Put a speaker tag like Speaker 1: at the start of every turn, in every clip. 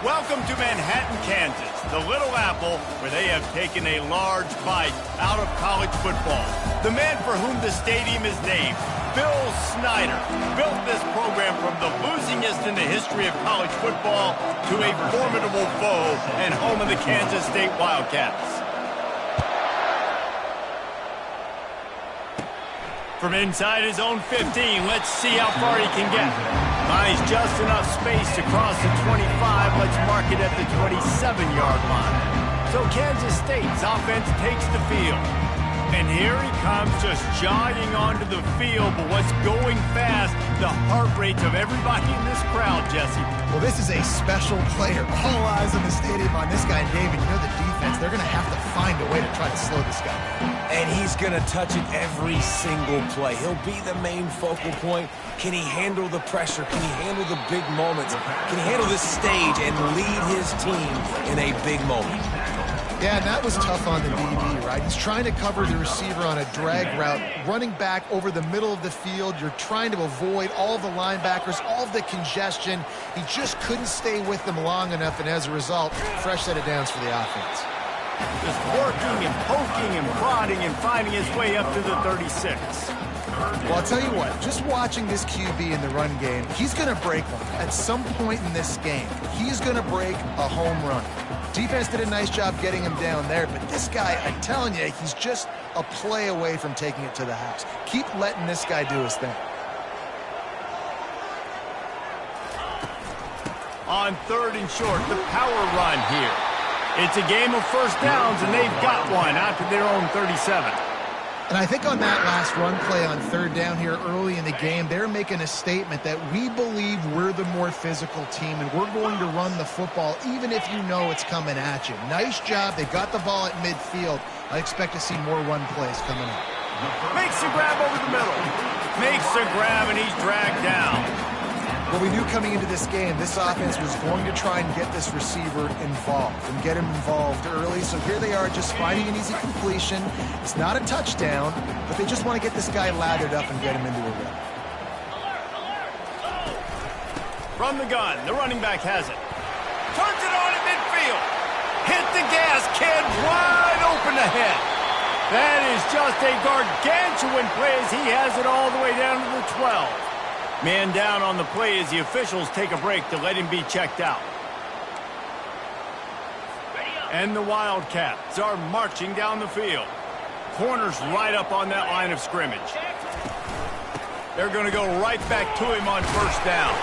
Speaker 1: Welcome to Manhattan, Kansas, the Little Apple, where they have taken a large bite out of college football. The man for whom the stadium is named, Bill Snyder, built this program from the losingest in the history of college football to a formidable foe and home of the Kansas State Wildcats. From inside his own 15, let's see how far he can get. Buys just enough space to cross the 25. Let's mark it at the 27-yard line. So Kansas State's offense takes the field. And here he comes, just jogging onto the field. But what's going fast? The heart rates of everybody in this crowd, Jesse.
Speaker 2: Well, this is a special player. All eyes in the stadium on this guy. And David, you know the defense, they're going to have to find a way to try to slow this guy down.
Speaker 3: And he's going to touch it every single play. He'll be the main focal point. Can he handle the pressure? Can he handle the big moments? Can he handle this stage and lead his team in a big moment?
Speaker 2: Yeah, and that was tough on the DB, right? He's trying to cover the receiver on a drag route, running back over the middle of the field. You're trying to avoid all the linebackers, all of the congestion. He just couldn't stay with them long enough, and as a result, fresh set of downs for the offense.
Speaker 1: Just working and poking and prodding and finding his way up to the 36.
Speaker 2: Well, I'll tell you what, just watching this QB in the run game, he's going to break one. At some point in this game, he's going to break a home run. Defense did a nice job getting him down there, but this guy, I'm telling you, he's just a play away from taking it to the house. Keep letting this guy do his thing.
Speaker 1: On 3rd and short, the power run here. It's a game of first downs, and they've got one out to their own 37.
Speaker 2: And I think on that last run play on 3rd down here early in the game, they're making a statement that we believe we're the more physical team, and we're going to run the football even if you know it's coming at you. Nice job. They got the ball at midfield. I expect to see more run plays coming up.
Speaker 1: Makes the grab over the middle. Makes the grab, and he's dragged down.
Speaker 2: Well, we knew coming into this game, this offense was going to try and get this receiver involved and get him involved early. So here they are just finding an easy completion. It's not a touchdown, but they just want to get this guy lathered up and get him into a run.
Speaker 1: From the gun, the running back has it. Turns it on at midfield. Hit the gas, kid, wide open ahead. That is just a gargantuan play as he has it all the way down to the 12. Man down on the play as the officials take a break to let him be checked out. And the Wildcats are marching down the field. Corners right up on that line of scrimmage. They're going to go right back to him on 1st down.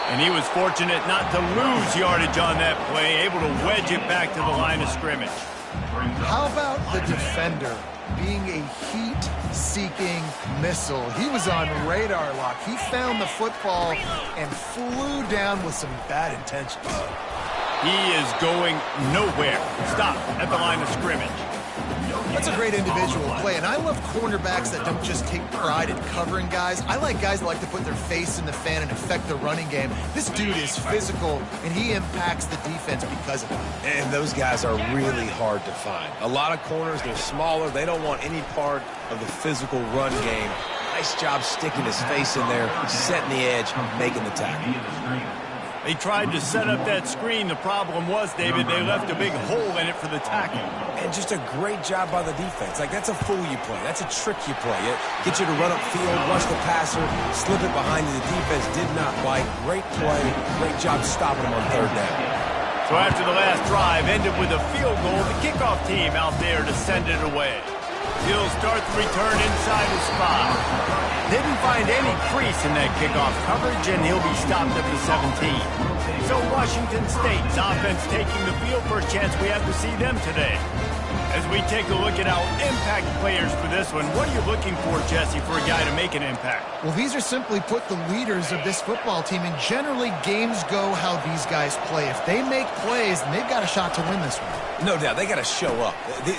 Speaker 1: And he was fortunate not to lose yardage on that play, able to wedge it back to the line of scrimmage.
Speaker 2: How about the defender being a heat-seeking missile? He was on radar lock. He found the football and flew down with some bad intentions.
Speaker 1: He is going nowhere. Stop at the line of scrimmage.
Speaker 2: That's a great individual play, and I love cornerbacks that don't just take pride in covering guys. I like guys that like to put their face in the fan and affect the running game. This dude is physical, and he impacts the defense because of it.
Speaker 3: And those guys are really hard to find. A lot of corners, they're smaller. They don't want any part of the physical run game. Nice job sticking his face in there, setting the edge, making the tackle.
Speaker 1: They tried to set up that screen. The problem was, David, they left a big hole in it for the tackle.
Speaker 3: And just a great job by the defense. Like, that's a fool you play. That's a trick you play. It gets you to run upfield, rush the passer, slip it behind you. The defense did not bite. Great play. Great job stopping him on 3rd down.
Speaker 1: So after the last drive ended with a field goal, the kickoff team out there to send it away. He'll start the return inside his spot. Didn't find any crease in that kickoff coverage, and he'll be stopped at the 17. So Washington State's offense taking the field. First chance we have to see them today. As we take a look at our impact players for this one, what are you looking for, Jesse, for a guy to make an impact?
Speaker 2: Well, these are simply put the leaders of this football team, and generally games go how these guys play. If they make plays, then they've got a shot to win this one.
Speaker 3: No doubt. They got to show up.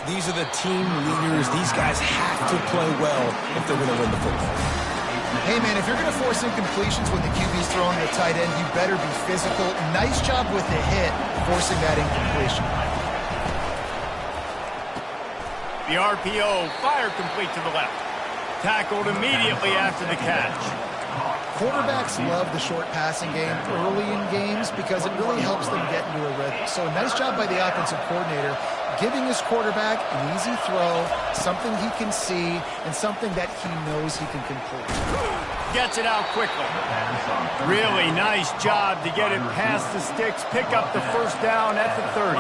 Speaker 3: These are the team leaders. These guys have to play well if they're going to win the football.
Speaker 2: Hey, man, if you're going to force incompletions when the QB's throwing the tight end, you better be physical. Nice job with the hit, forcing that incompletion.
Speaker 1: The RPO, fire complete to the left. Tackled immediately after the catch.
Speaker 2: Quarterbacks love the short passing game early in games because it really helps them get into a rhythm. So a nice job by the offensive coordinator giving his quarterback an easy throw, something he can see, and something that he knows he can complete.
Speaker 1: Gets it out quickly. Really nice job to get it past the sticks, pick up the first down at the 30.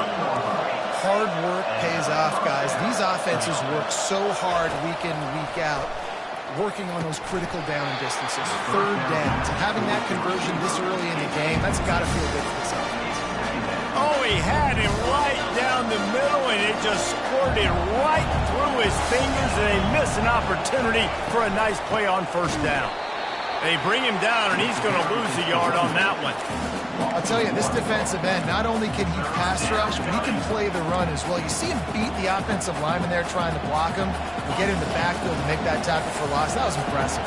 Speaker 2: Hard work pays off, guys. These offenses work so hard week in, week out, working on those critical down distances, third downs, and having that conversion this early in the game, that's got to feel good for this offense.
Speaker 1: Oh, he had it right down the middle, and it just squirted right through his fingers, and they miss an opportunity for a nice play on first down. They bring him down, and he's going to lose a yard on that one.
Speaker 2: I'll tell you, this defensive end, not only can he pass rush, but he can play the run as well. You see him beat the offensive lineman there trying to block him and get in the backfield and make that tackle for loss. That was impressive.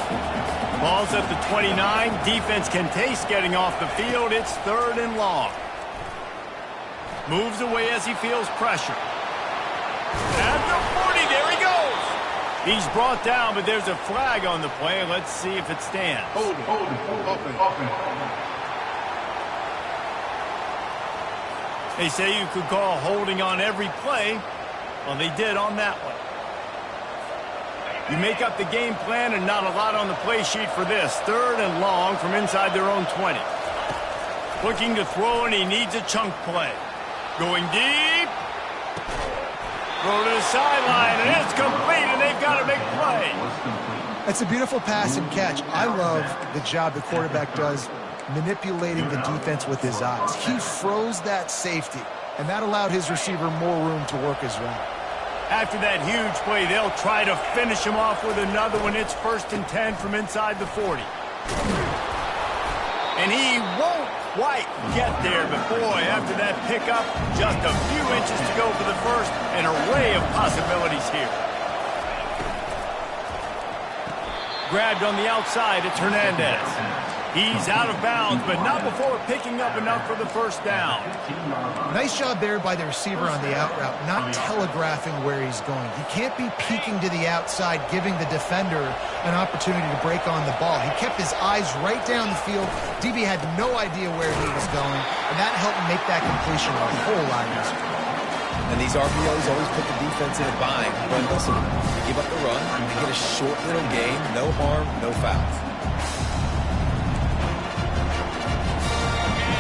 Speaker 1: Ball's at the 29. Defense can taste getting off the field. It's 3rd and long. Moves away as he feels pressure. At the 40, there he goes. He's brought down, but there's a flag on the play. Let's see if it stands.
Speaker 4: Hold, open.
Speaker 1: They say you could call holding on every play. Well, they did on that one. You make up the game plan and not a lot on the play sheet for this. 3rd and long from inside their own 20. Looking to throw, and he needs a chunk play. Going deep. Throw to the sideline, and it's complete, and they've got a big play.
Speaker 2: It's a beautiful pass and catch. I love the job the quarterback does manipulating the defense with his eyes. He froze that safety, and that allowed his receiver more room to work his route.
Speaker 1: After that huge play, they'll try to finish him off with another one. It's 1st and 10 from inside the 40. And he won't quite get there, but boy, after that pickup, just a few inches to go for the first. An array of possibilities here. Grabbed on the outside, it's Hernandez. He's out of bounds, but not before picking up enough for the first down.
Speaker 2: Nice job there by the receiver on the out route, not telegraphing where he's going. He can't be peeking to the outside, giving the defender an opportunity to break on the ball. He kept his eyes right down the field. DB had no idea where he was going, and that helped make that completion a whole lot easier.
Speaker 3: And these RPOs always put the defense in a bind. But listen, you give up the run, you get a short little gain, no harm, no fouls.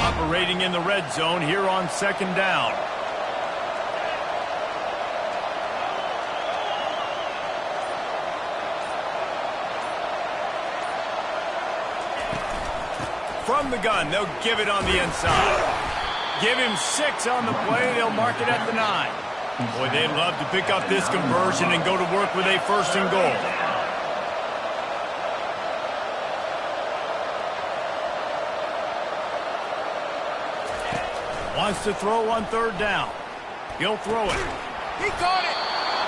Speaker 1: Operating in the red zone here on 2nd down. From the gun, they'll give it on the inside. Give him 6 on the play. They'll mark it at the 9. Boy, they'd love to pick up this conversion and go to work with a 1st and goal. Wants to throw on 3rd down. He'll throw it. He caught it.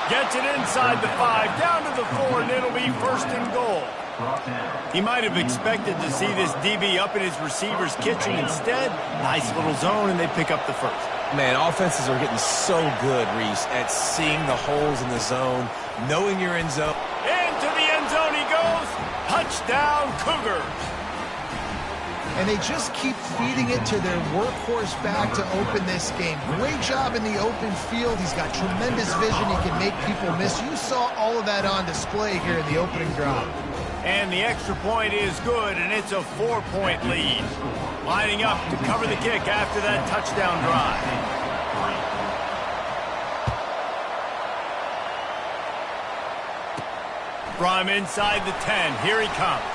Speaker 1: Gets it inside the 5, down to the 4, and it'll be 1st and goal. He might have expected to see this DB up in his receiver's kitchen. Instead, nice little zone, and they pick up the first.
Speaker 3: Man, offenses are getting so good, Reese, at seeing the holes in the zone, knowing you're in zone.
Speaker 1: Into the end zone he goes. Touchdown, Cougars.
Speaker 2: And they just keep feeding it to their workhorse back to open this game. Great job in the open field. He's got tremendous vision. He can make people miss. You saw all of that on display here in the opening drive.
Speaker 1: And the extra point is good, and it's a 4-point lead. Lining up to cover the kick after that touchdown drive. From inside the 10, here he comes.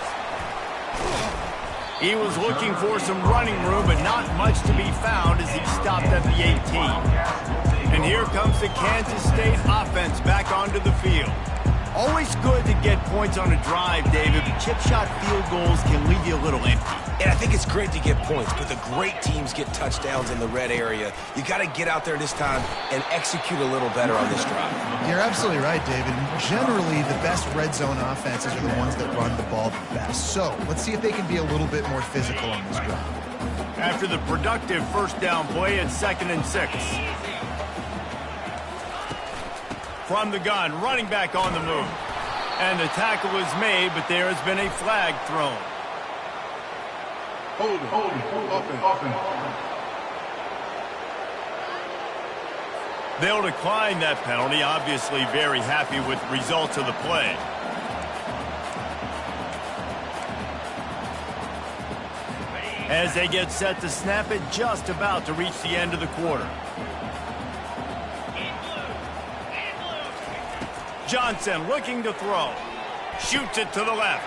Speaker 1: He was looking for some running room, but not much to be found as he stopped at the 18. And here comes the Kansas State offense back onto the field. Always good to get points on a drive, David, but chip shot field goals can leave you a little empty.
Speaker 3: And I think it's great to get points, but the great teams get touchdowns in the red area. You got to get out there this time and execute a little better on this drive.
Speaker 2: You're absolutely right, David. Generally, the best red zone offenses are the ones that run the ball the best. So let's see if they can be a little bit more physical on this drive.
Speaker 1: After the productive 1st down play, it's 2nd and 6. From the gun, running back on the move. And the tackle is made, but there has been a flag thrown.
Speaker 4: Offense.
Speaker 1: They'll decline that penalty, obviously very happy with the results of the play. As they get set to snap it, just about to reach the end of the quarter. Johnson looking to throw. Shoots it to the left.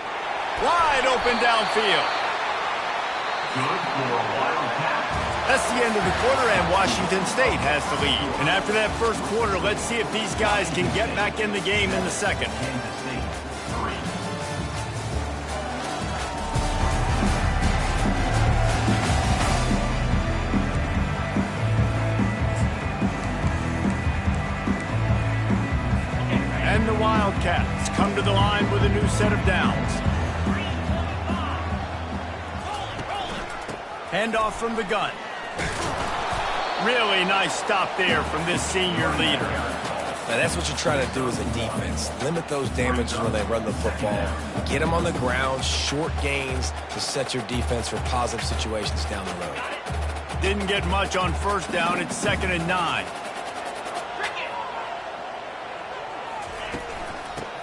Speaker 1: Wide open downfield.
Speaker 4: Good for a Wildcat.
Speaker 1: That's the end of the quarter, and Washington State has the lead. And after that first quarter, let's see if these guys can get back in the game in the second.
Speaker 4: Kansas State 3.
Speaker 1: And the Wildcats come to the line with a new set of downs. Handoff from the gun. Really nice stop there from this senior leader.
Speaker 3: Now that's what you try to do as a defense. Limit those damages when they run the football. Get them on the ground, short gains to set your defense for positive situations down the road.
Speaker 1: Didn't get much on first down. It's 2nd and 9.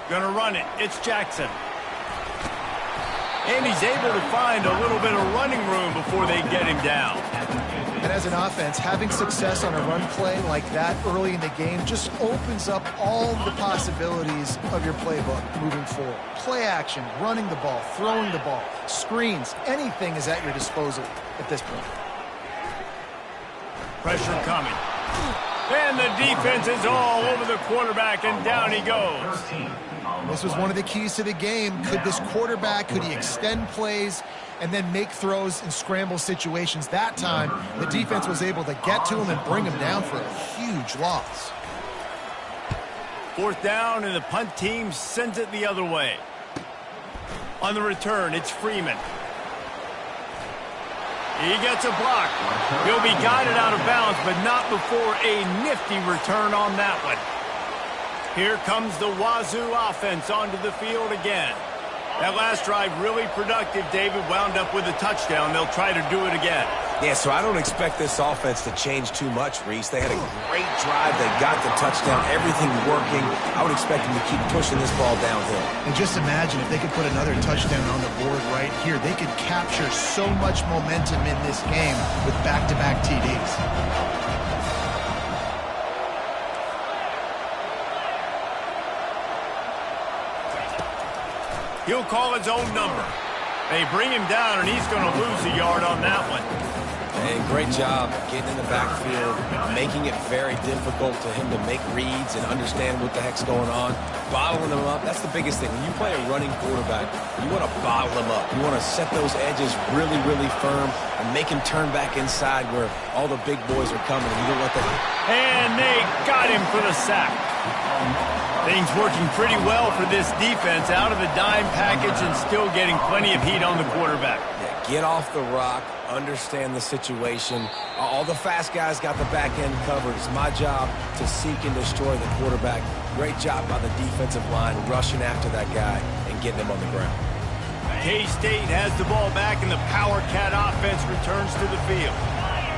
Speaker 1: Gonna run it. It's Jackson. And he's able to find a little bit of running room before they get him down.
Speaker 2: And as an offense, having success on a run play like that early in the game just opens up all the possibilities of your playbook moving forward. Play action, running the ball, throwing the ball, screens, anything is at your disposal at this point.
Speaker 1: Pressure coming. And the defense is all over the quarterback, and down he goes.
Speaker 2: This was one of the keys to the game. Could this quarterback, could he extend plays and then make throws in scramble situations? That time, the defense was able to get to him and bring him down for a huge loss.
Speaker 1: 4th down, and the punt team sends it the other way. On the return, it's Freeman. He gets a block. He'll be guided out of bounds, but not before a nifty return on that one. Here comes the Wazoo offense onto the field again. That last drive really productive. David wound up with a touchdown. They'll try to do it again.
Speaker 3: Yeah, so I don't expect this offense to change too much, Reese. They had a great drive. They got the touchdown. Everything working. I would expect them to keep pushing this ball downhill.
Speaker 2: And just imagine if they could put another touchdown on the board right here. They could capture so much momentum in this game with back-to-back TDs.
Speaker 1: He'll call his own number. They bring him down, and he's going to lose a yard on that one.
Speaker 3: And great job getting in the backfield, making it very difficult to him to make reads and understand what the heck's going on. Bottling them up, that's the biggest thing. When you play a running quarterback, you want to bottle them up. You want to set those edges really, really firm and make him turn back inside where all the big boys are coming. And you don't let them.
Speaker 1: And they got him for the sack. Things working pretty well for this defense, out of the dime package and still getting plenty of heat on the quarterback.
Speaker 3: Yeah, get off the rock, understand the situation. All the fast guys got the back end covered. It's my job to seek and destroy the quarterback. Great job by the defensive line rushing after that guy and getting him on the ground.
Speaker 1: K-State has the ball back, and the Power Cat offense returns to the field.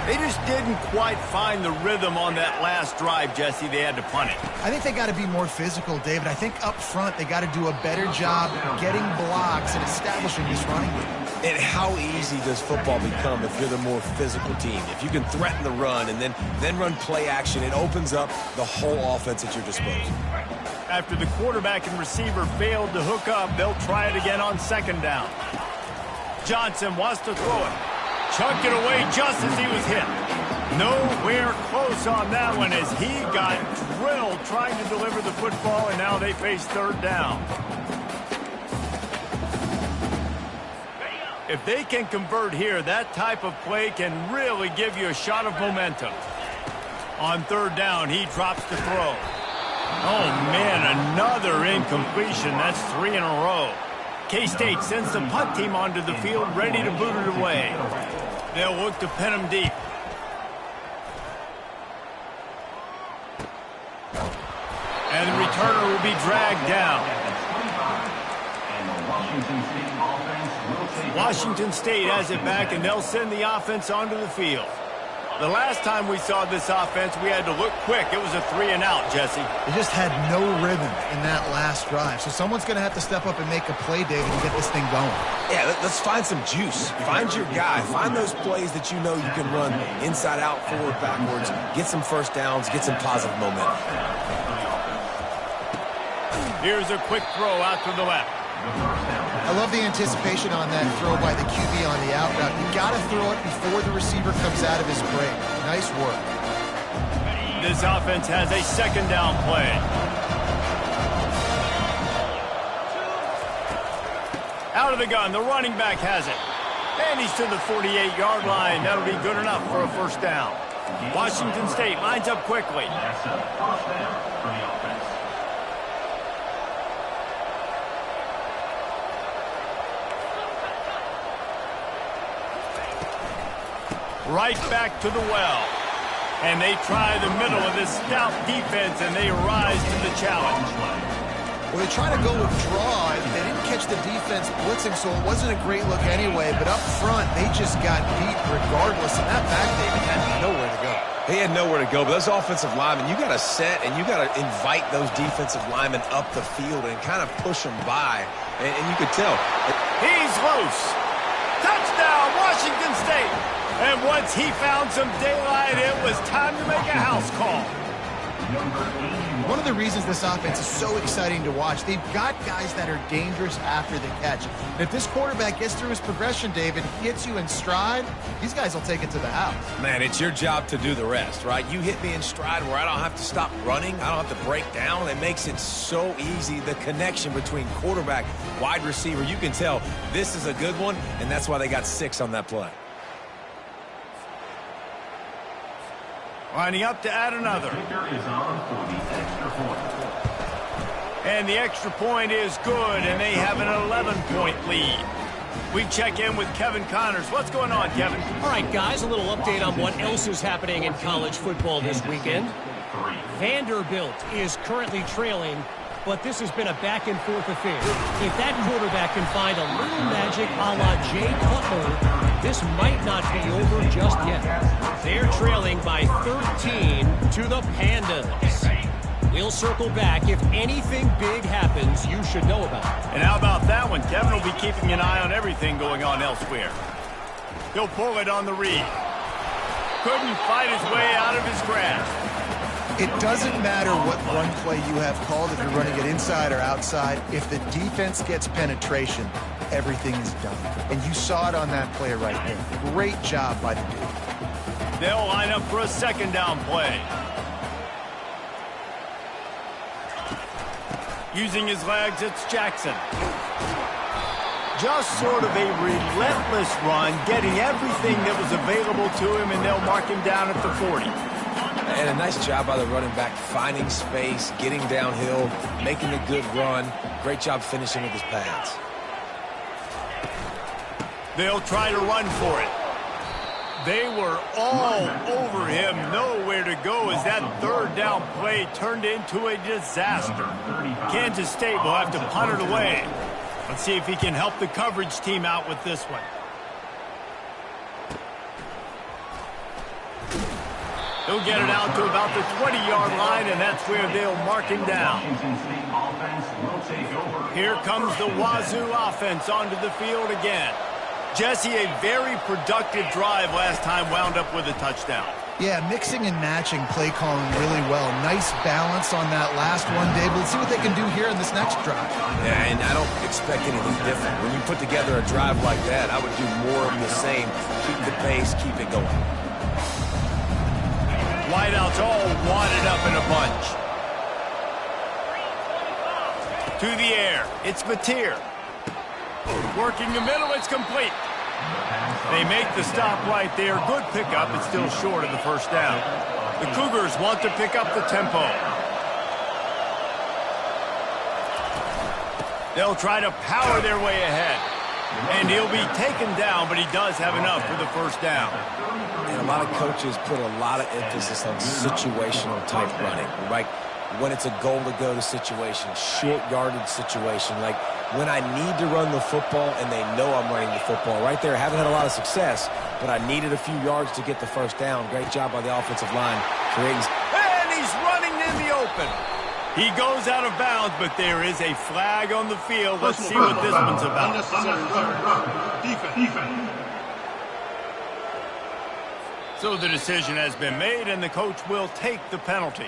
Speaker 1: They just didn't quite find the rhythm on that last drive, Jesse. They had to punt it.
Speaker 2: I think they got to be more physical, David. I think up front they got to do a better job getting blocks and establishing this running game.
Speaker 3: And how easy does football become if you're the more physical team? If you can threaten the run and then run play action, it opens up the whole offense at your disposal.
Speaker 1: After the quarterback and receiver failed to hook up, they'll try it again on 2nd down. Johnson wants to throw it. Chucked it away just as he was hit. Nowhere close on that one as he got drilled trying to deliver the football, and now they face 3rd down. If they can convert here, that type of play can really give you a shot of momentum. On 3rd down, he drops the throw. Oh, man, another incompletion. That's 3 in a row. K-State sends the punt team onto the field, ready to boot it away. They'll look to pin him deep. And the returner will be dragged down. Washington State has it back, and they'll send the offense onto the field. The last time we saw this offense, we had to look quick. It was a 3-and-out, Jesse.
Speaker 2: They just had no rhythm in that last drive. So someone's going to have to step up and make a play, David, and get this thing going.
Speaker 3: Yeah, let's find some juice. Find your guy. Find those plays that you know you can run inside out, forward, backwards. Get some first downs. Get some positive momentum.
Speaker 1: Here's a quick throw out to the left.
Speaker 2: I love the anticipation on that throw by the QB on the out route. You got to throw it before the receiver comes out of his break. Nice work.
Speaker 1: This offense has a second down play. Out of the gun, the running back has it. And he's to the 48-yard line. That'll be good enough for a first down. Washington State lines up quickly. Right back to the well. And they try the middle of this stout defense, and they rise to the challenge.
Speaker 2: Well, they try to go with draw. They didn't catch the defense blitzing, so it wasn't a great look anyway. But up front, they just got beat regardless. And that back, David, had nowhere to go.
Speaker 3: He had nowhere to go, but those offensive linemen, you got to set and you got to invite those defensive linemen up the field and kind of push them by. And you could tell.
Speaker 1: He's loose. Touchdown, Washington State. And once he found some daylight, it was time to make a house call.
Speaker 2: One of the reasons this offense is so exciting to watch, they've got guys that are dangerous after the catch. And if this quarterback gets through his progression, David, hits you in stride, these guys will take it to the house.
Speaker 3: Man, it's your job to do the rest, right? You hit me in stride where I don't have to stop running. I don't have to break down. It makes it so easy. The connection between quarterback, wide receiver, you can tell this is a good one, and that's why they got 6 on that play.
Speaker 1: Lining up to add another. And the extra point is good, and they have an 11-point lead. We check in with Kevin Connors. What's going on, Kevin?
Speaker 5: All right, guys, a little update on what else is happening in college football this weekend. Vanderbilt is currently trailing, but this has been a back-and-forth affair. If that quarterback can find a little magic a la Jay Cutler, this might not be over just yet. They're trailing by 13 to the Pandas. We'll circle back. If anything big happens, you should know about it.
Speaker 1: And how about that one? Kevin will be keeping an eye on everything going on elsewhere. He'll pull it on the read. Couldn't fight his way out of his grasp.
Speaker 2: It doesn't matter what run play you have called, if you're running it inside or outside. If the defense gets penetration, everything is done. And you saw it on that play right there. Great job by the dude.
Speaker 1: They'll line up for a second down play. Using his legs, it's Jackson. Just sort of a relentless run, getting everything that was available to him, and they'll mark him down at the 40.
Speaker 3: And a nice job by the running back, finding space, getting downhill, making a good run. Great job finishing with his pads.
Speaker 1: They'll try to run for it. They were all over him, nowhere to go as that third down play turned into a disaster. Kansas State will have to punt it away. Let's see if he can help the coverage team out with this one. He'll get it out to about the 20-yard line, and that's where they'll mark him down. Here comes the Wazoo offense onto the field again. Jesse, a very productive drive last time, wound up with a touchdown.
Speaker 2: Yeah, mixing and matching play calling really well. Nice balance on that last one, Dave. Let's see what they can do here in this next drive.
Speaker 3: Yeah, and I don't expect anything different. When you put together a drive like that, I would do more of the same. Keep the pace, keep it going.
Speaker 1: Wideouts all wadded up in a bunch. To the air, it's Mateer. Working the middle, it's complete. They make the stop right there. Good pickup. It's still short of the first down. The Cougars want to pick up the tempo. They'll try to power their way ahead. And he'll be taken down, but he does have enough for the first down.
Speaker 3: And a lot of coaches put a lot of emphasis on situational type running, right? When it's a goal to go to situation, short yardage situation, like when I need to run the football and they know I'm running the football. Right there, haven't had a lot of success, but I needed a few yards to get the first down. Great job by the offensive line creating.
Speaker 1: And he's running in the open. He goes out of bounds, but there is a flag on the field. Let's see what this one's about.
Speaker 4: Defense.
Speaker 1: So the decision has been made, and the coach will take the penalty.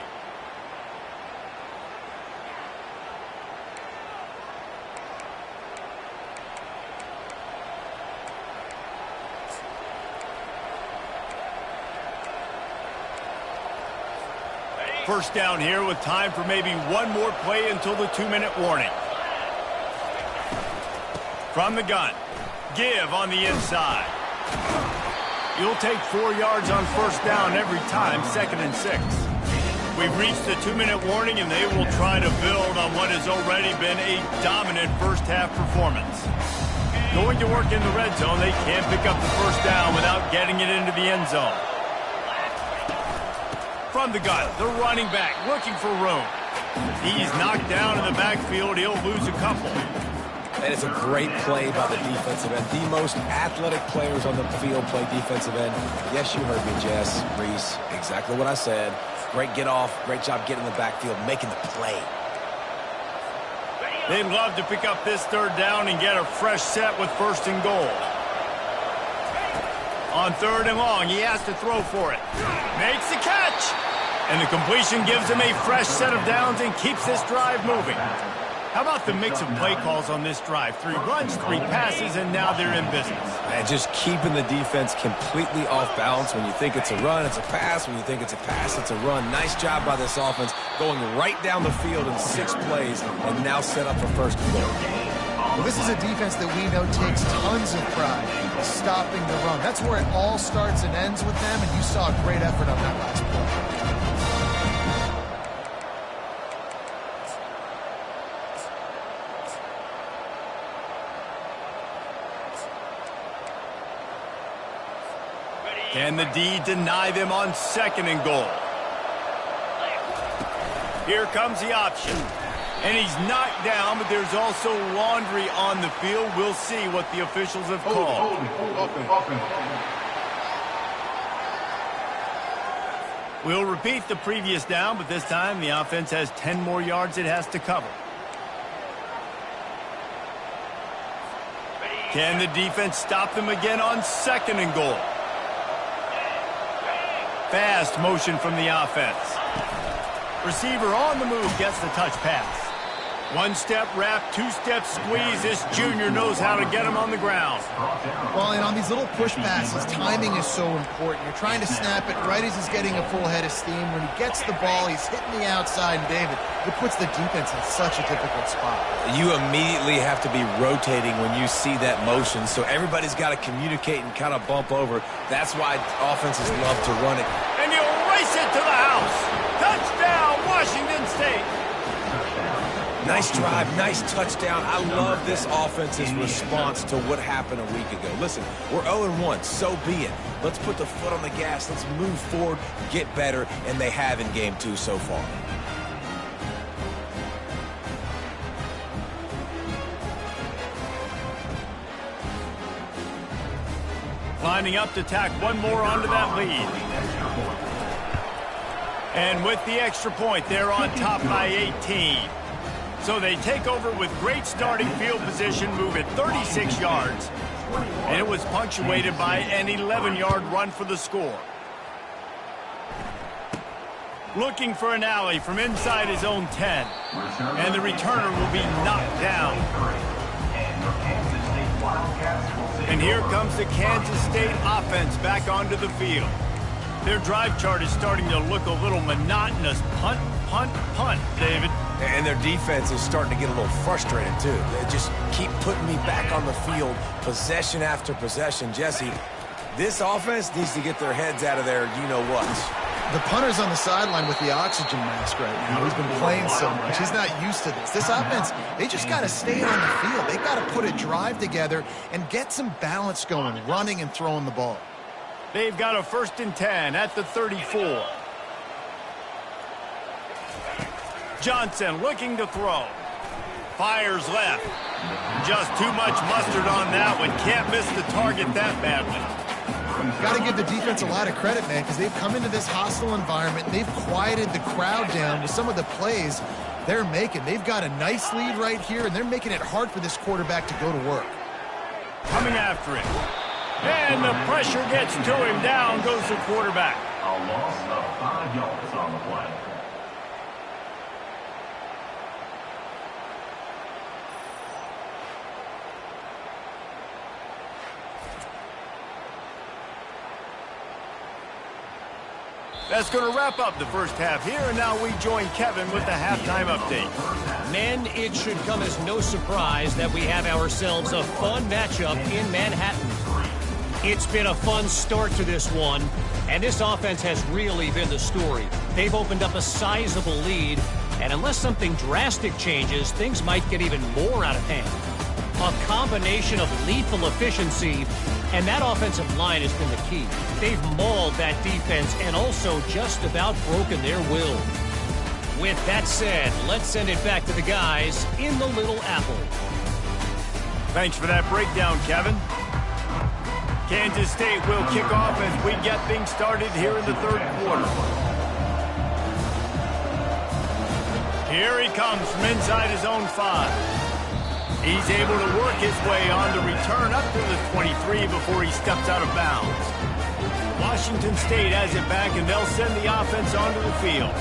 Speaker 1: First down here with time for maybe one more play until the 2-minute warning. From the gun, give on the inside. You'll take 4 yards on first down every time, 2nd and 6. We've reached the 2-minute warning, and they will try to build on what has already been a dominant first-half performance. Going to work in the red zone, they can't pick up the first down without getting it into the end zone. From the gun, the running back looking for room. He's knocked down in the backfield. He'll lose a couple.
Speaker 3: And it's a great play by the defensive end. The most athletic players on the field play defensive end. Yes, you heard me, Jess, Reese. Exactly what I said. Great get off. Great job getting in the backfield, making the play.
Speaker 1: They'd love to pick up this third down and get a fresh set with 1st and goal. On 3rd and long, he has to throw for it. Makes the catch. And the completion gives him a fresh set of downs and keeps this drive moving. How about the mix of play calls on this drive? 3 runs, 3 passes, and now they're in business.
Speaker 3: And just keeping the defense completely off balance. When you think it's a run, it's a pass. When you think it's a pass, it's a run. Nice job by this offense going right down the field in 6 plays and now set up for 1st and goal.
Speaker 2: Well, this is a defense that we know takes tons of pride in stopping the run. That's where it all starts and ends with them, and you saw a great effort on that last play.
Speaker 1: Can the D deny them on 2nd and goal? Here comes the option. And he's knocked down, but there's also laundry on the field. We'll see what the officials have called. We'll repeat the previous down, but this time the offense has 10 more yards it has to cover. Can the defense stop them again on 2nd and goal? Fast motion from the offense. Receiver on the move gets the touch pass. 1-step wrap, 2-step squeeze. This junior knows how to get him on the ground.
Speaker 2: Well, and on these little push passes, timing is so important. You're trying to snap it right as he's getting a full head of steam. When he gets the ball, he's hitting the outside, and David, it puts the defense in such a difficult spot.
Speaker 3: You immediately have to be rotating when you see that motion, so everybody's got to communicate and kind of bump over. That's why offenses love to run it.
Speaker 1: And he'll race it to the house. Touchdown, Washington State.
Speaker 3: Nice drive, nice touchdown. I love this offense's response to what happened a week ago. Listen, we're 0-1, so be it. Let's put the foot on the gas. Let's move forward, get better, and they have in game 2 so far.
Speaker 1: Lining up to tack one more onto that lead. And with the extra point, they're on top by 18. So they take over with great starting field position, move it 36 yards. And it was punctuated by an 11-yard run for the score. Looking for an alley from inside his own 10. And the returner will be knocked down. And here comes the Kansas State offense back onto the field. Their drive chart is starting to look a little monotonous. Punt, punt, punt, David.
Speaker 3: And their defense is starting to get a little frustrated, too. They just keep putting me back on the field, possession after possession. Jesse, this offense needs to get their heads out of there, you-know-what.
Speaker 2: The punter's on the sideline with the oxygen mask right now. He's been playing so much. He's not used to this. This offense, they just got to stay on the field. They got to put a drive together and get some balance going, running and throwing the ball.
Speaker 1: They've got a 1st and 10 at the 34. Johnson looking to throw. Fires left. Just too much mustard on that one. Can't miss the target that badly.
Speaker 2: Got to give the defense a lot of credit, man, because they've come into this hostile environment. They've quieted the crowd down with some of the plays they're making. They've got a nice lead right here, and they're making it hard for this quarterback to go to work.
Speaker 1: Coming after him. And the pressure gets to him. Down goes the quarterback.
Speaker 4: A loss of 5 yards on the play.
Speaker 1: That's going to wrap up the first half here, and now we join Kevin with the halftime update.
Speaker 5: Men, it should come as no surprise that we have ourselves a fun matchup in Manhattan. It's been a fun start to this one, and this offense has really been the story. They've opened up a sizable lead, and unless something drastic changes, things might get even more out of hand. A combination of lethal efficiency, and that offensive line has been the key. They've mauled that defense and also just about broken their will. With that said, let's send it back to the guys in the Little Apple.
Speaker 1: Thanks for that breakdown, Kevin. Kansas State will kick off as we get things started here in the third quarter. Here he comes from inside his own 5. He's able to work his way on the return up to the 23 before he steps out of bounds. Washington State has it back, and they'll send the offense onto the field.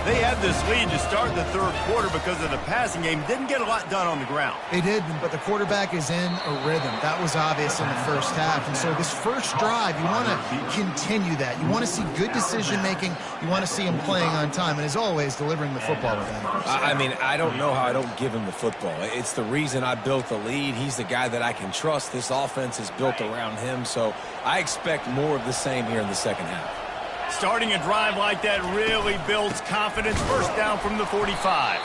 Speaker 1: They had this lead to start the third quarter because of the passing game. Didn't get a lot done on the ground.
Speaker 2: They did, but the quarterback is in a rhythm. That was obvious in the first half. And so this first drive, you want to continue that. You want to see good decision-making. You want to see him playing on time. And as always, delivering the football with that.
Speaker 3: I mean, I don't know how I don't give him the football. It's the reason I built the lead. He's the guy that I can trust. This offense is built around him. So I expect more of the same here in the second half.
Speaker 1: Starting a drive like that really builds confidence. First down from the 45.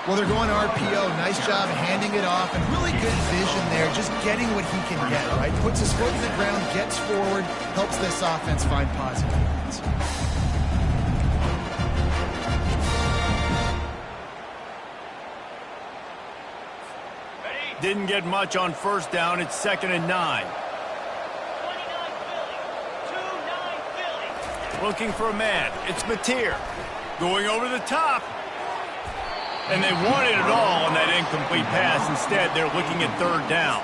Speaker 2: Well, they're going RPO. Nice job handing it off, and really good vision there, just getting what he can get, right? Puts his foot in the ground, gets forward, helps this offense find positive points.
Speaker 1: Didn't get much on first down. It's 2nd and 9. Looking for a man. It's Mateer. Going over the top. And they wanted it all on that incomplete pass. Instead, they're looking at third down.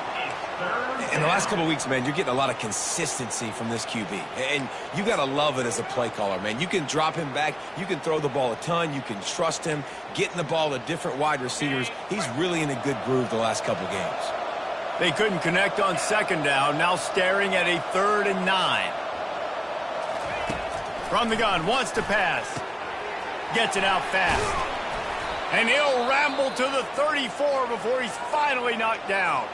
Speaker 3: In the last couple of weeks, man, you're getting a lot of consistency from this QB. And you got to love it as a play caller, man. You can drop him back. You can throw the ball a ton. You can trust him. Getting the ball to different wide receivers. He's really in a good groove the last couple of games.
Speaker 1: They couldn't connect on second down. Now staring at a 3rd and 9. From the gun, wants to pass. Gets it out fast. And he'll ramble to the 34 before he's finally knocked down.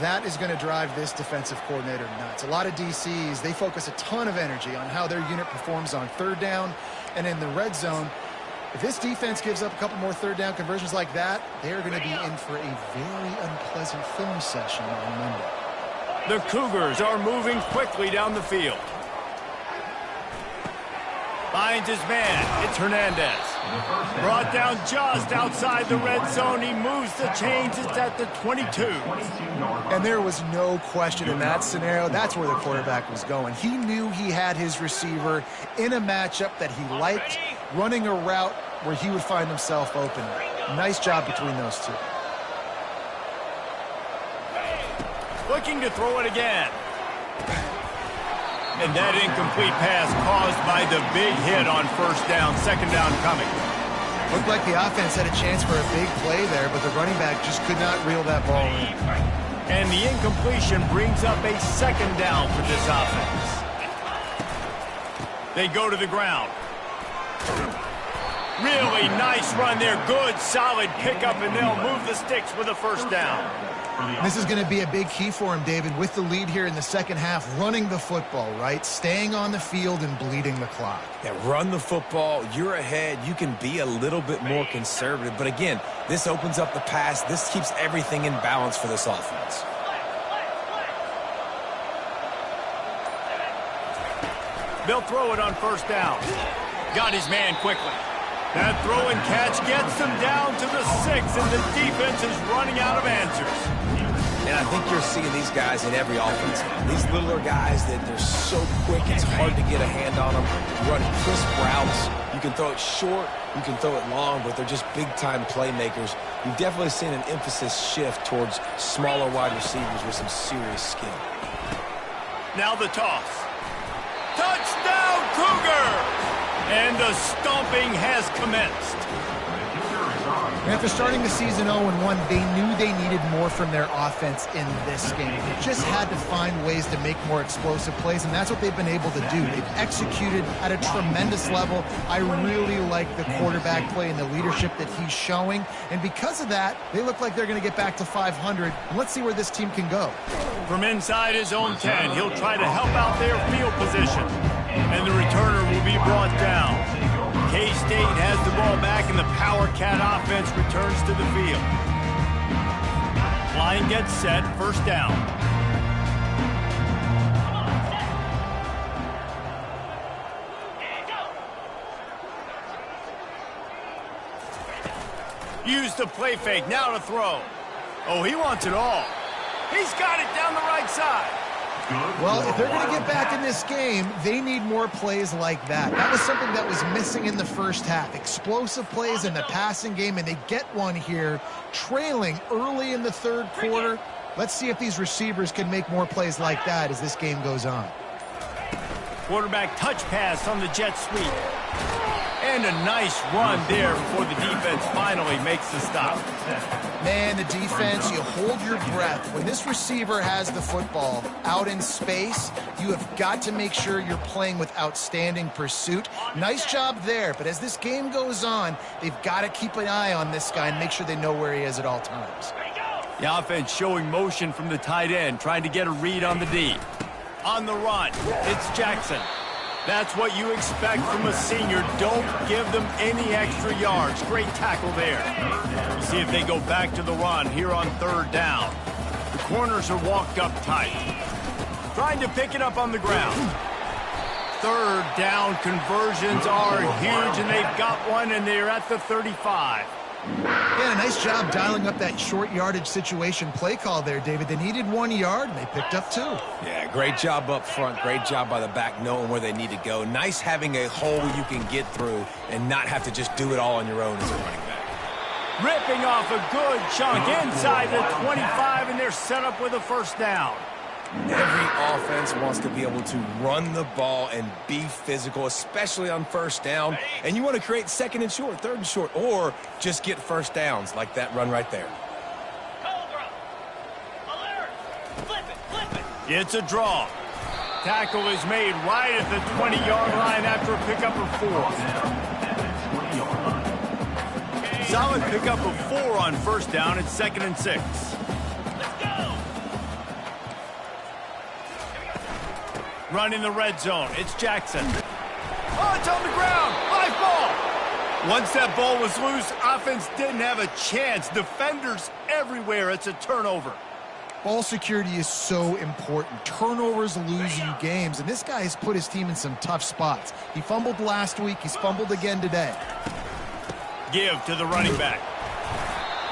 Speaker 2: That is going to drive this defensive coordinator nuts. A lot of DCs, they focus a ton of energy on how their unit performs on third down and in the red zone. If this defense gives up a couple more third down conversions like that, they're going to be in for a very unpleasant film session on Monday.
Speaker 1: The Cougars are moving quickly down the field. Finds his man. It's Hernandez. Brought down just outside the red zone. He moves the chains. It's at the 22.
Speaker 2: And there was no question in that scenario. That's where the quarterback was going. He knew he had his receiver in a matchup that he liked, running a route where he would find himself open. Nice job between those two.
Speaker 1: Looking to throw it again. And that incomplete pass caused by the big hit on first down. Second down coming.
Speaker 2: Looked like the offense had a chance for a big play there, but the running back just could not reel that ball in.
Speaker 1: And the incompletion brings up a second down for this offense. They go to the ground. Really nice run there. Good, solid pickup, and they'll move the sticks with a first down.
Speaker 2: This is going to be a big key for him, David, with the lead here in the second half, running the football, right? Staying on the field and bleeding the clock.
Speaker 3: Yeah, run the football. You're ahead. You can be a little bit more conservative. But again, this opens up the pass. This keeps everything in balance for this offense.
Speaker 1: They'll throw it on first down. Got his man quickly. That throw and catch gets them down to the 6, and the defense is running out of answers.
Speaker 3: And I think you're seeing these guys in every offense. These littler guys that they're so quick, it's hard to get a hand on them. Run crisp routes. You can throw it short, you can throw it long, but they're just big-time playmakers. You've definitely seen an emphasis shift towards smaller wide receivers with some serious skill.
Speaker 1: Now the toss. Touchdown, Cougar! And the stomping has commenced.
Speaker 2: After starting the season 0-1, they knew they needed more from their offense in this game. They just had to find ways to make more explosive plays, and that's what they've been able to do. They've executed at a tremendous level. I really like the quarterback play and the leadership that he's showing, and because of that, they look like they're going to get back to 500, and let's see where this team can go.
Speaker 1: From inside his own 10, he'll try to help out their field position, and the returner will be brought down. K-State has the ball back, and the Power Cat offense returns to the field. Line gets set, first down. Use the play fake, now to throw. Oh, he wants it all. He's got it down the right side.
Speaker 2: Well, if they're going to get back in this game, they need more plays like that. That was something that was missing in the first half. Explosive plays in the passing game, and they get one here, trailing early in the third quarter. Let's see if these receivers can make more plays like that as this game goes on.
Speaker 1: Quarterback touch pass on the jet sweep. And a nice run there before the defense finally makes the stop.
Speaker 2: Man, the defense, you hold your breath. When this receiver has the football out in space, you have got to make sure you're playing with outstanding pursuit. Nice job there, but as this game goes on, they've got to keep an eye on this guy and make sure they know where he is at all times.
Speaker 1: The offense showing motion from the tight end, trying to get a read on the D. On the run, it's Jackson. That's what you expect from a senior. Don't give them any extra yards. Great tackle there. We'll see if they go back to the run here on third down. The corners are walked up tight. Trying to pick it up on the ground. Third down conversions are huge, and they've got one, and they're at the 35.
Speaker 2: Yeah, a nice job dialing up that short yardage situation play call there, David. They needed 1 yard, and they picked up 2.
Speaker 3: Yeah, great job up front. Great job by the back knowing where they need to go. Nice having a hole you can get through and not have to just do it all on your own as a running back.
Speaker 1: Ripping off a good chunk inside the 25, and they're set up with a first down.
Speaker 3: Every offense wants to be able to run the ball and be physical, especially on first down. And you want to create second and short, third and short, or just get first downs like that run right there.
Speaker 1: It's a draw. Tackle is made right at the 20-yard line after a pickup of 4. Solid pickup of 4 on first down. It's 2nd and 6. Running the red zone. It's Jackson. Oh, it's on the ground. Live ball. Once that ball was loose, offense didn't have a chance. Defenders everywhere. It's a turnover.
Speaker 2: Ball security is so important. Turnovers lose you games, and this guy has put his team in some tough spots. He fumbled last week. He's fumbled again today.
Speaker 1: Give to the running back.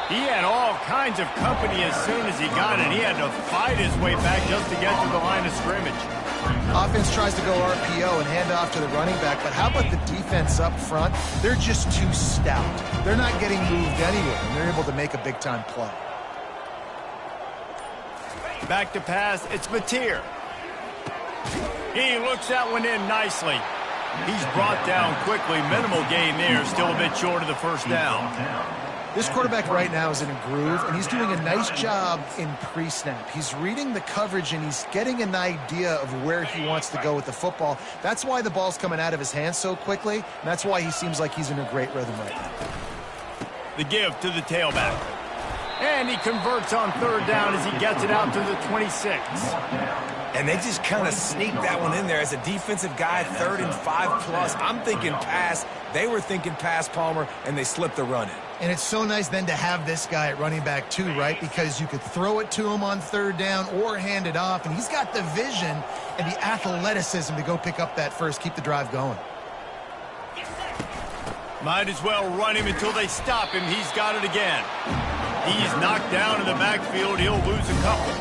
Speaker 1: He had all kinds of company as soon as he got it. He had to fight his way back just to get to the line of scrimmage.
Speaker 2: Offense tries to go RPO and hand off to the running back, but how about the defense up front? They're just too stout. They're not getting moved anywhere, and they're able to make a big-time play.
Speaker 1: Back to pass, it's Mateer. He looks that one in nicely. He's brought down quickly. Minimal gain there, still a bit short of the first down.
Speaker 2: This quarterback right now is in a groove, and he's doing a nice job in pre-snap. He's reading the coverage, and he's getting an idea of where he wants to go with the football. That's why the ball's coming out of his hands so quickly, and that's why he seems like he's in a great rhythm right now.
Speaker 1: The give to the tailback. And he converts on third down as he gets it out to the 26.
Speaker 3: And they just kind of sneak that one in there as a defensive guy, 3rd and 5+. I'm thinking pass. They were thinking pass, Palmer, and they slipped the run in.
Speaker 2: And it's so nice then to have this guy at running back too, right? Because you could throw it to him on third down or hand it off, and he's got the vision and the athleticism to go pick up that first, keep the drive going.
Speaker 1: Might as well run him until they stop him. He's got it again. He's knocked down in the backfield. He'll lose a couple.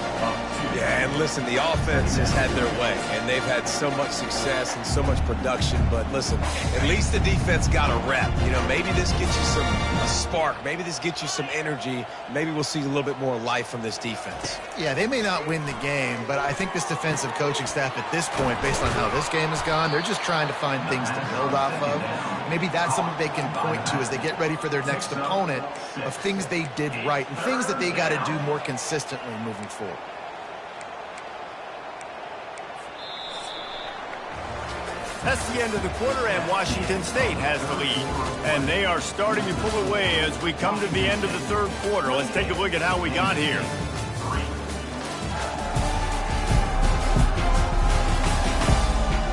Speaker 3: Yeah, and listen, the offense has had their way, and they've had so much success and so much production. But listen, at least the defense got a rep. You know, maybe this gets you a spark. Maybe this gets you some energy. Maybe we'll see a little bit more life from this defense.
Speaker 2: Yeah, they may not win the game, but I think this defensive coaching staff at this point, based on how this game has gone, they're just trying to find things to build off of. Maybe that's something they can point to as they get ready for their next opponent of things they did right and things that they got to do more consistently moving forward.
Speaker 1: That's the end of the quarter, and Washington State has the lead. And they are starting to pull away as we come to the end of the third quarter. Let's take a look at how we got here.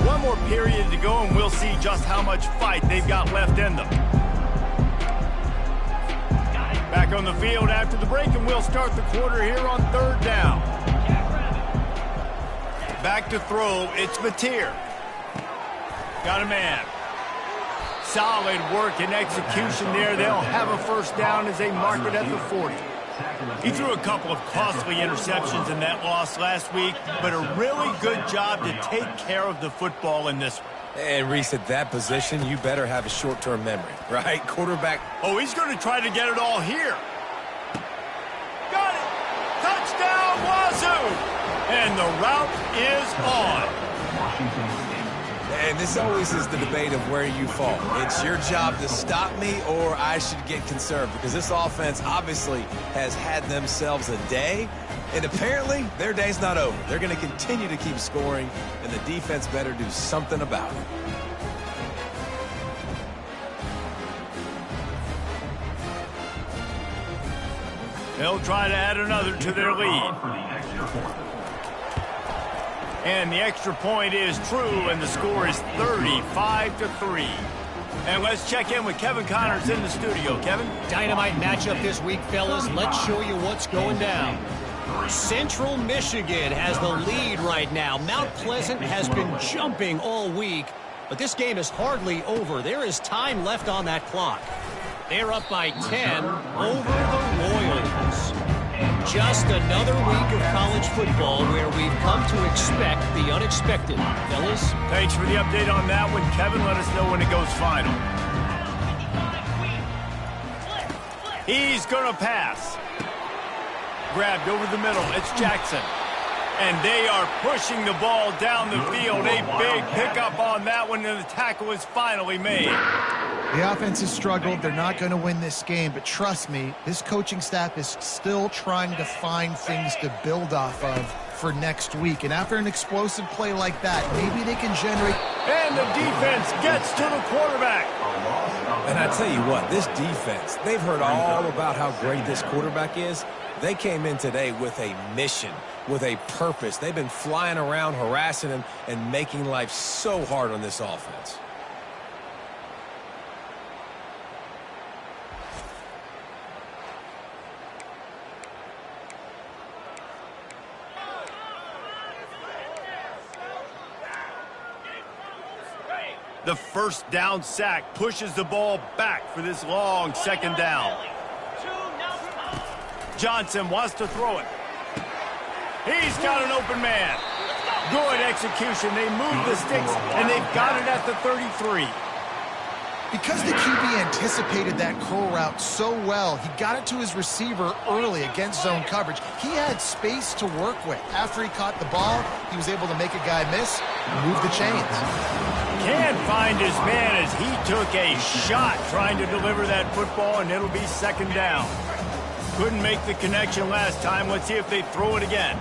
Speaker 1: One more period to go, and we'll see just how much fight they've got left in them. Back on the field after the break, and we'll start the quarter here on third down. Back to throw, it's Mateer. Got a man. Solid work and execution there. They'll have a first down as they mark it at the 40. He threw a couple of costly interceptions in that loss last week, but a really good job to take care of the football in this one.
Speaker 3: And Reese, at that position, you better have a short-term memory, right? Quarterback.
Speaker 1: Oh, he's going to try to get it all here. Got it. Touchdown, Wazoo. And the route is on.
Speaker 3: And this always is the debate of where you fall. It's your job to stop me, or I should get conserved, because this offense obviously has had themselves a day, and apparently their day's not over. They're going to continue to keep scoring, and the defense better do something about it.
Speaker 1: They'll try to add another to their lead. And the extra point is true, and the score is 35-3. And let's check in with Kevin Connors in the studio. Kevin?
Speaker 5: Dynamite matchup this week, fellas. Let's show you what's going down. Central Michigan has the lead right now. Mount Pleasant has been jumping all week, but this game is hardly over. There is time left on that clock. They're up by 10 over the Royals. Just another week of college football where we've come to expect the unexpected. Fellas?
Speaker 1: Thanks for the update on that one, Kevin. Let us know when it goes final. He's going to pass. Grabbed over the middle. It's Jackson. And they are pushing the ball down the field. A big pickup on that one, and the tackle is finally made.
Speaker 2: The offense has struggled. They're not going to win this game, but trust me, this coaching staff is still trying to find things to build off of for next week. And after an explosive play like that, maybe they can generate...
Speaker 1: And the defense gets to the quarterback.
Speaker 3: And I tell you what, this defense, they've heard all about how great this quarterback is. They came in today with a mission, with a purpose. They've been flying around, harassing him, and making life so hard on this offense.
Speaker 1: The first down sack pushes the ball back for this long second down. Johnson wants to throw it. He's got an open man. Good execution. They move the sticks, and they've got it at the 33.
Speaker 2: Because the QB anticipated that curl route so well, he got it to his receiver early against zone coverage. He had space to work with. After he caught the ball, he was able to make a guy miss and move the chains.
Speaker 1: Can't find his man as he took a shot trying to deliver that football, and it'll be second down. Couldn't make the connection last time. Let's see if they throw it again.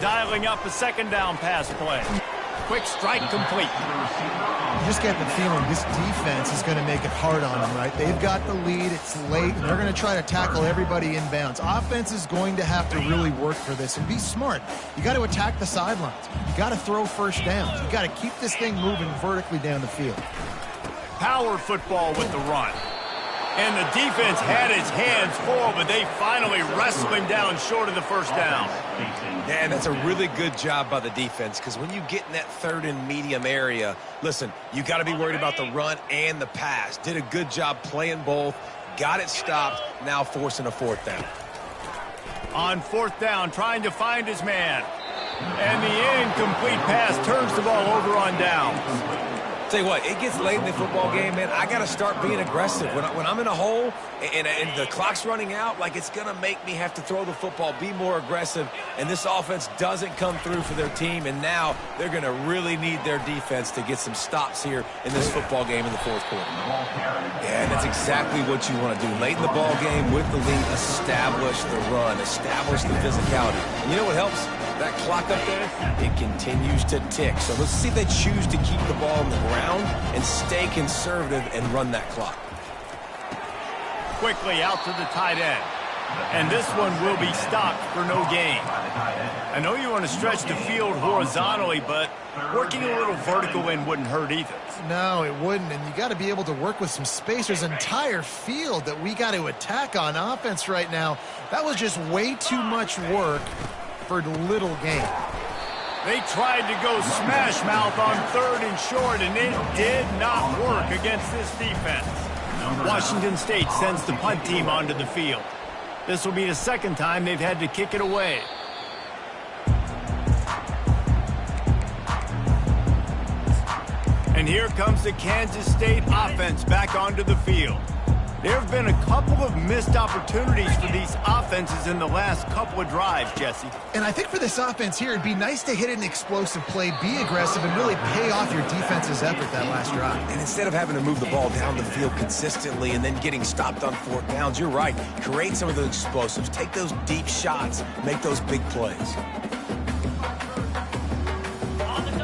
Speaker 1: Dialing up a second down pass play. Quick strike complete.
Speaker 2: You just get the feeling this defense is going to make it hard on them, right? They've got the lead, it's late, and they're going to try to tackle everybody inbounds. Offense is going to have to really work for this and be smart. You got to attack the sidelines. You got to throw first downs. You got to keep this thing moving vertically down the field.
Speaker 1: Power football with the run. And the defense had his hands full, but they finally wrestled him down short of the first down.
Speaker 3: Yeah, and that's a really good job by the defense, because when you get in that third and medium area, listen, you got to be worried about the run and the pass. Did a good job playing both, got it stopped, now forcing a fourth down.
Speaker 1: On fourth down, trying to find his man. And the incomplete pass turns the ball over on downs.
Speaker 3: Tell you what, it gets late in the football game, man. I got to start being aggressive. When I'm in a hole and the clock's running out, like, it's going to make me have to throw the football, be more aggressive, and this offense doesn't come through for their team, and now they're going to really need their defense to get some stops here in this football game in the fourth quarter. Yeah, and that's exactly what you want to do. Late in the ball game with the lead, establish the run, establish the physicality. And you know what helps? That clock up there, it continues to tick. So let's see if they choose to keep the ball on the ground and stay conservative and run that clock.
Speaker 1: Quickly out to the tight end. And this one will be stopped for no gain. I know you want to stretch the field horizontally, but working a little vertical in wouldn't hurt either.
Speaker 2: No, it wouldn't, and you got to be able to work with some space. There's an entire field that we got to attack on offense right now. That was just way too much work for little gain.
Speaker 1: They tried to go smash mouth on third and short, and it did not work against this defense. Washington State sends the punt team onto the field. This will be the second time they've had to kick it away. And here comes the Kansas State offense back onto the field. There have been a couple of missed opportunities for these offenses in the last couple of drives, Jesse.
Speaker 2: And I think for this offense here, it'd be nice to hit an explosive play, be aggressive, and really pay off your defense's effort that last drive.
Speaker 3: And instead of having to move the ball down the field consistently and then getting stopped on fourth downs, you're right. Create some of those explosives. Take those deep shots. Make those big plays.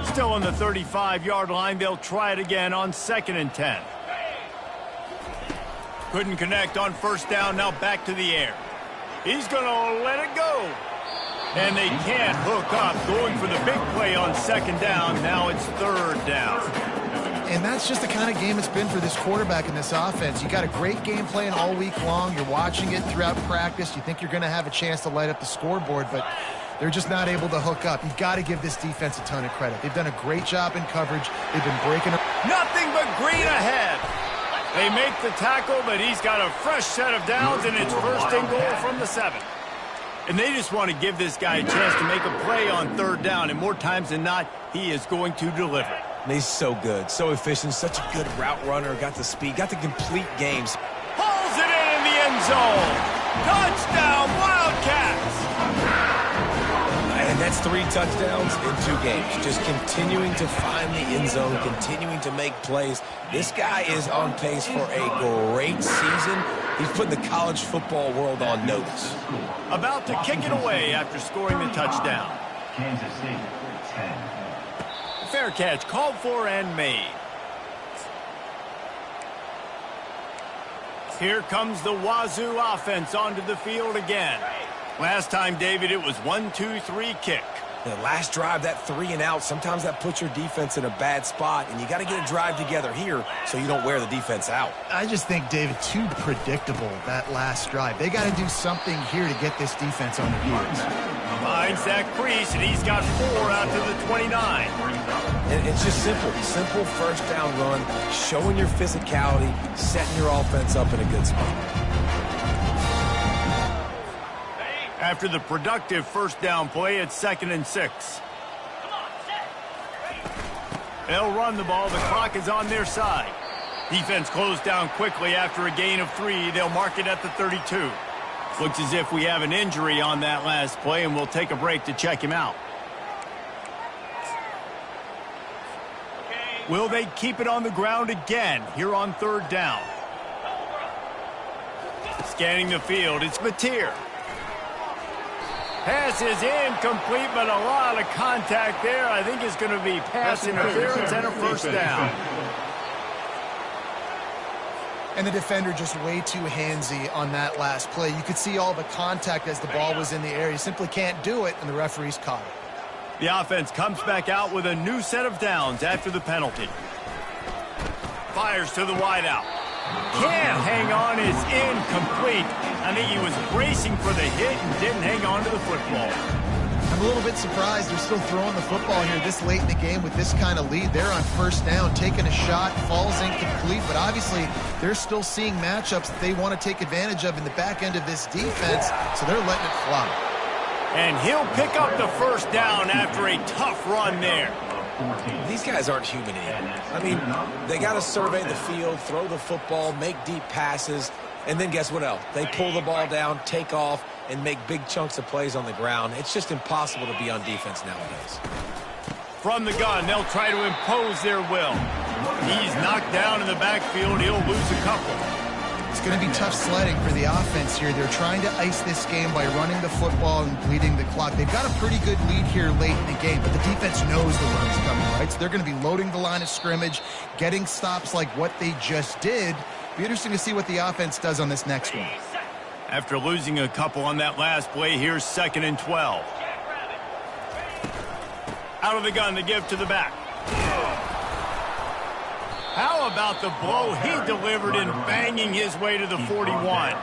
Speaker 1: Still on the 35-yard line, they'll try it again on 2nd and 10. Couldn't connect on first down, now back to the air. He's going to let it go. And they can't hook up, going for the big play on 2nd down. Now it's 3rd down.
Speaker 2: And that's just the kind of game it's been for this quarterback in this offense. You got a great game plan all week long. You're watching it throughout practice. You think you're going to have a chance to light up the scoreboard, but they're just not able to hook up. You've got to give this defense a ton of credit. They've done a great job in coverage. They've been breaking up.
Speaker 1: Nothing but green ahead. They make the tackle, but he's got a fresh set of downs, and it's 1st and goal from the 7. And they just want to give this guy a chance to make a play on 3rd down, and more times than not, he is going to deliver.
Speaker 3: And he's so good, so efficient, such a good route runner, got the speed, got the complete games.
Speaker 1: Pulls it in the end zone. Touchdown, Wildcats!
Speaker 3: And that's 3 touchdowns in 2 games. Just continuing to find the end zone, continuing to make plays. This guy is on pace for a great season. He's putting the college football world on notice.
Speaker 1: About to kick it away after scoring the touchdown.
Speaker 4: Kansas State, 10.
Speaker 1: Fair catch, called for and made. Here comes the Wazoo offense onto the field again. Last time, David, it was 1-2-3 kick.
Speaker 3: The last drive, that 3 and out, sometimes that puts your defense in a bad spot, and you got to get a drive together here so you don't wear the defense out.
Speaker 2: I just think, David, too predictable, that last drive. They got to do something here to get this defense on the heels.
Speaker 1: Finds that crease, and he's got 4 out to the 29.
Speaker 3: And it's just simple. Simple first down run, showing your physicality, setting your offense up in a good spot.
Speaker 1: After the productive first down play, it's 2nd and 6. They'll run the ball. The clock is on their side. Defense closed down quickly after a gain of 3. They'll mark it at the 32. Looks as if we have an injury on that last play, and we'll take a break to check him out. Will they keep it on the ground again here on 3rd down? Scanning the field, it's Mateer. Pass is incomplete, but a lot of contact there. I think it's going to be pass interference and a first down.
Speaker 2: And the defender just way too handsy on that last play. You could see all the contact as the ball was in the air. He simply can't do it, and the referee's caught it.
Speaker 1: The offense comes back out with a new set of downs after the penalty. Fires to the wideout. Can't hang on, is incomplete. I think he was bracing for the hit and didn't hang on to the football.
Speaker 2: I'm a little bit surprised they're still throwing the football here this late in the game with this kind of lead. They're on first down, taking a shot, falls incomplete, but obviously they're still seeing matchups that they want to take advantage of in the back end of this defense, so they're letting it fly.
Speaker 1: And he'll pick up the first down after a tough run there.
Speaker 3: These guys aren't human anymore. I mean, they got to survey the field, throw the football, make deep passes, and then guess what else? They pull the ball down, take off, and make big chunks of plays on the ground. It's just impossible to be on defense nowadays.
Speaker 1: From the gun, they'll try to impose their will. He's knocked down in the backfield. He'll lose a couple.
Speaker 2: It's going to be tough sledding for the offense here. They're trying to ice this game by running the football and bleeding the clock. They've got a pretty good lead here late in the game, but the defense knows the run's coming, right? So they're going to be loading the line of scrimmage, getting stops like what they just did. Be interesting to see what the offense does on this next one.
Speaker 1: After losing a couple on that last play, here's 2nd and 12. Out of the gun to give to the back. How about the blow he delivered in banging his way to the 41?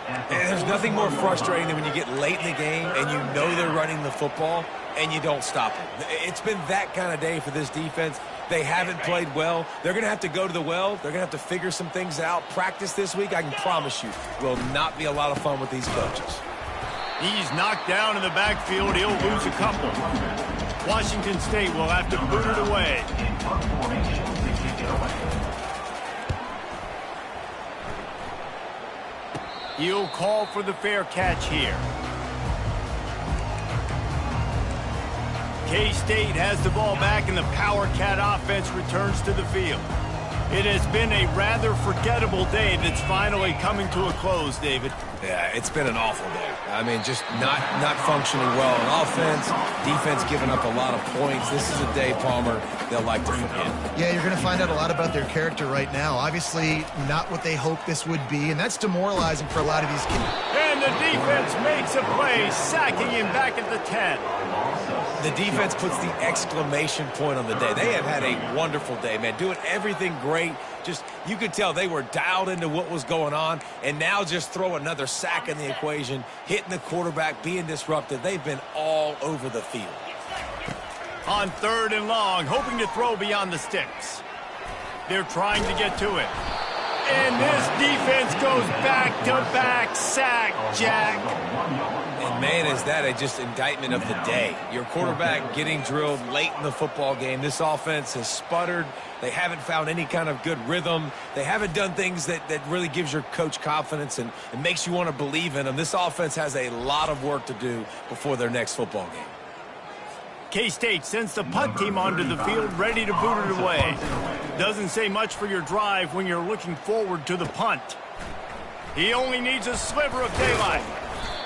Speaker 3: And there's nothing more frustrating than when you get late in the game and you know they're running the football and you don't stop them. It's been that kind of day for this defense. They haven't played well. They're going to have to go to the well. They're going to have to figure some things out. Practice this week, I can promise you, will not be a lot of fun with these coaches.
Speaker 1: He's knocked down in the backfield. He'll lose a couple. Washington State will have to boot it away. He'll call for the fair catch here. K-State has the ball back, and the Power Cat offense returns to the field. It has been a rather forgettable day that's finally coming to a close, David.
Speaker 3: Yeah, it's been an awful day. I mean, just not functioning well on offense, defense giving up a lot of points. This is a day, Palmer, they'll like to forget.
Speaker 2: Yeah, you're going to find out a lot about their character right now. Obviously, not what they hoped this would be, and that's demoralizing for a lot of these kids.
Speaker 1: And the defense makes a play, sacking him back at the 10.
Speaker 3: The defense puts the exclamation point on the day. They have had a wonderful day, man, doing everything great. Just, you could tell they were dialed into what was going on, and now just throw another sack in the equation, hitting the quarterback, being disruptive. They've been all over the field.
Speaker 1: On 3rd and long, hoping to throw beyond the sticks. They're trying to get to it. And this defense goes back-to-back sack, Jack.
Speaker 3: And, man, is that a just indictment of the day. Your quarterback getting drilled late in the football game. This offense has sputtered. They haven't found any kind of good rhythm. They haven't done things that really gives your coach confidence and makes you want to believe in them. This offense has a lot of work to do before their next football game.
Speaker 1: K-State sends the punt team onto the field, ready to boot it away. Doesn't say much for your drive when you're looking forward to the punt. He only needs a sliver of daylight.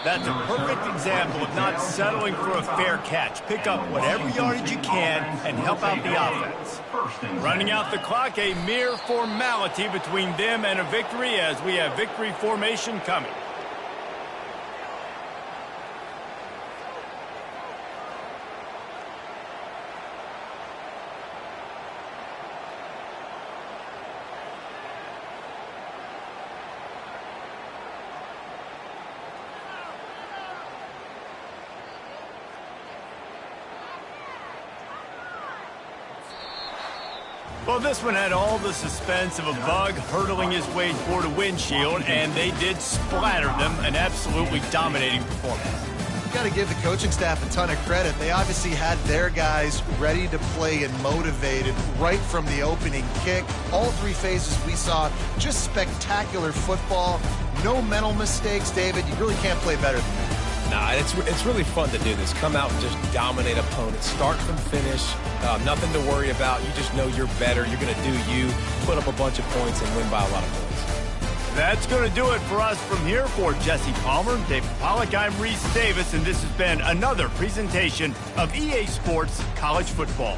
Speaker 1: That's a perfect example of not settling for a fair catch. Pick up whatever yardage you can and help out the offense. Running out the clock, a mere formality between them and a victory as we have victory formation coming. Well, this one had all the suspense of a bug hurtling his way toward a windshield, and they did splatter them. An absolutely dominating performance.
Speaker 2: You got to give the coaching staff a ton of credit. They obviously had their guys ready to play and motivated right from the opening kick. All 3 phases we saw, just spectacular football. No mental mistakes, David. You really can't play better than that.
Speaker 3: Nah, it's really fun to do this. Come out and just dominate opponents. Start from finish. Nothing to worry about. You just know you're better. You're going to do you, put up a bunch of points, and win by a lot of points.
Speaker 1: That's going to do it for us from here. For Jesse Palmer, David Pollack, I'm Reese Davis, and this has been another presentation of EA Sports College Football.